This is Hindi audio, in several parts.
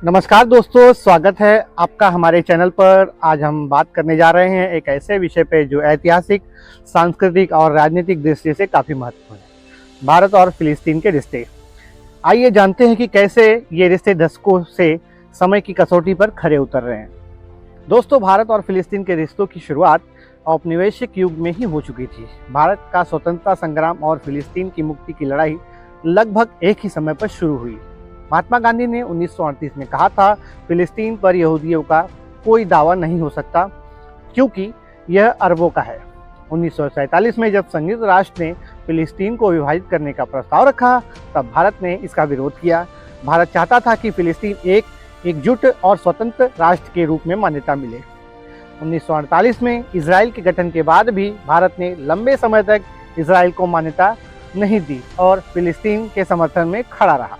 नमस्कार दोस्तों, स्वागत है आपका हमारे चैनल पर। आज हम बात करने जा रहे हैं एक ऐसे विषय पे जो ऐतिहासिक, सांस्कृतिक और राजनीतिक दृष्टि से काफ़ी महत्वपूर्ण है, भारत और फिलिस्तीन के रिश्ते। आइए जानते हैं कि कैसे ये रिश्ते दशकों से समय की कसौटी पर खरे उतर रहे हैं। दोस्तों, भारत और फिलिस्तीन के रिश्तों की शुरुआत औपनिवेशिक युग में ही हो चुकी थी। भारत का स्वतंत्रता संग्राम और फिलिस्तीन की मुक्ति की लड़ाई लगभग एक ही समय पर शुरू हुई। महात्मा गांधी ने 1938 में कहा था, फिलिस्तीन पर यहूदियों का कोई दावा नहीं हो सकता क्योंकि यह अरबों का है। 1947 में जब संयुक्त राष्ट्र ने फिलिस्तीन को विभाजित करने का प्रस्ताव रखा, तब भारत ने इसका विरोध किया। भारत चाहता था कि फिलिस्तीन एकजुट और स्वतंत्र राष्ट्र के रूप में मान्यता मिले। 1948 में इजराइल के गठन के बाद भी भारत ने लंबे समय तक इजराइल को मान्यता नहीं दी और फिलिस्तीन के समर्थन में खड़ा रहा।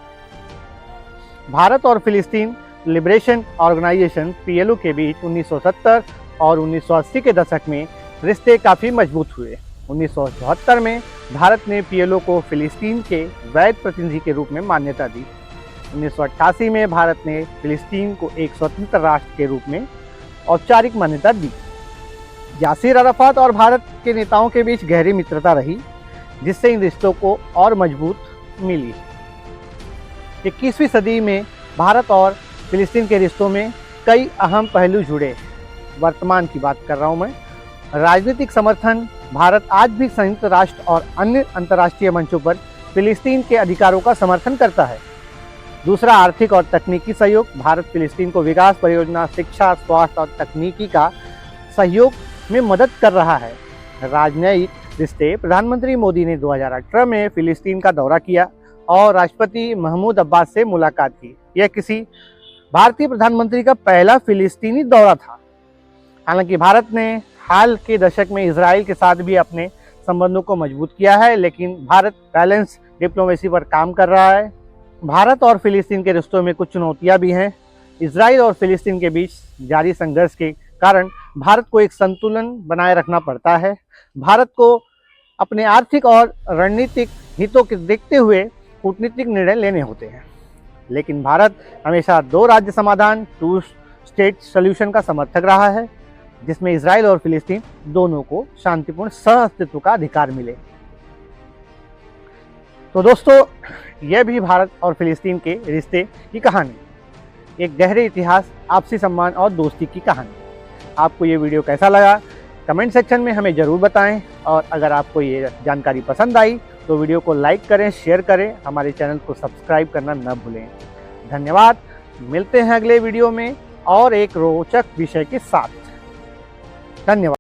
भारत और फिलिस्तीन लिबरेशन ऑर्गेनाइजेशन (पीएलओ) के बीच 1970 और 1980 के दशक में रिश्ते काफ़ी मजबूत हुए। 1974 में भारत ने पीएलओ को फिलिस्तीन के वैध प्रतिनिधि के रूप में मान्यता दी। 1988 में भारत ने फिलिस्तीन को एक स्वतंत्र राष्ट्र के रूप में औपचारिक मान्यता दी। यासिर अराफात और भारत के नेताओं के बीच गहरी मित्रता रही, जिससे इन रिश्तों को और मजबूत मिली। 21वीं सदी में भारत और फिलिस्तीन के रिश्तों में कई अहम पहलू जुड़े। वर्तमान की बात कर रहा हूँ मैं। राजनीतिक समर्थन: भारत आज भी संयुक्त राष्ट्र और अन्य अंतर्राष्ट्रीय मंचों पर फिलिस्तीन के अधिकारों का समर्थन करता है। दूसरा, आर्थिक और तकनीकी सहयोग: भारत फिलिस्तीन को विकास परियोजना, शिक्षा, स्वास्थ्य और तकनीकी का सहयोग में मदद कर रहा है। राजनयिक रिश्ते: प्रधानमंत्री मोदी ने 2018 में फिलिस्तीन का दौरा किया और राष्ट्रपति महमूद अब्बास से मुलाकात की। यह किसी भारतीय प्रधानमंत्री का पहला फिलिस्तीनी दौरा था। हालांकि भारत ने हाल के दशक में इजराइल के साथ भी अपने संबंधों को मजबूत किया है, लेकिन भारत बैलेंस डिप्लोमेसी पर काम कर रहा है। भारत और फिलिस्तीन के रिश्तों में कुछ चुनौतियां भी हैं। इजराइल और फिलिस्तीन के बीच जारी संघर्ष के कारण भारत को एक संतुलन बनाए रखना पड़ता है। भारत को अपने आर्थिक और रणनीतिक हितों के देखते हुए कूटनीतिक निर्णय लेने होते हैं, लेकिन भारत हमेशा दो राज्य समाधान (टू स्टेट सॉल्यूशन) का समर्थक रहा है, जिसमें इजराइल और फिलिस्तीन दोनों को शांतिपूर्ण सह-अस्तित्व का अधिकार मिले। तो दोस्तों, यह भी भारत और फिलिस्तीन के रिश्ते की कहानी, एक गहरे इतिहास, आपसी सम्मान और दोस्ती की कहानी। आपको ये वीडियो कैसा लगा, कमेंट सेक्शन में हमें ज़रूर बताएं, और अगर आपको ये जानकारी पसंद आई तो वीडियो को लाइक करें, शेयर करें, हमारे चैनल को सब्सक्राइब करना न भूलें। धन्यवाद। मिलते हैं अगले वीडियो में और एक रोचक विषय के साथ। धन्यवाद।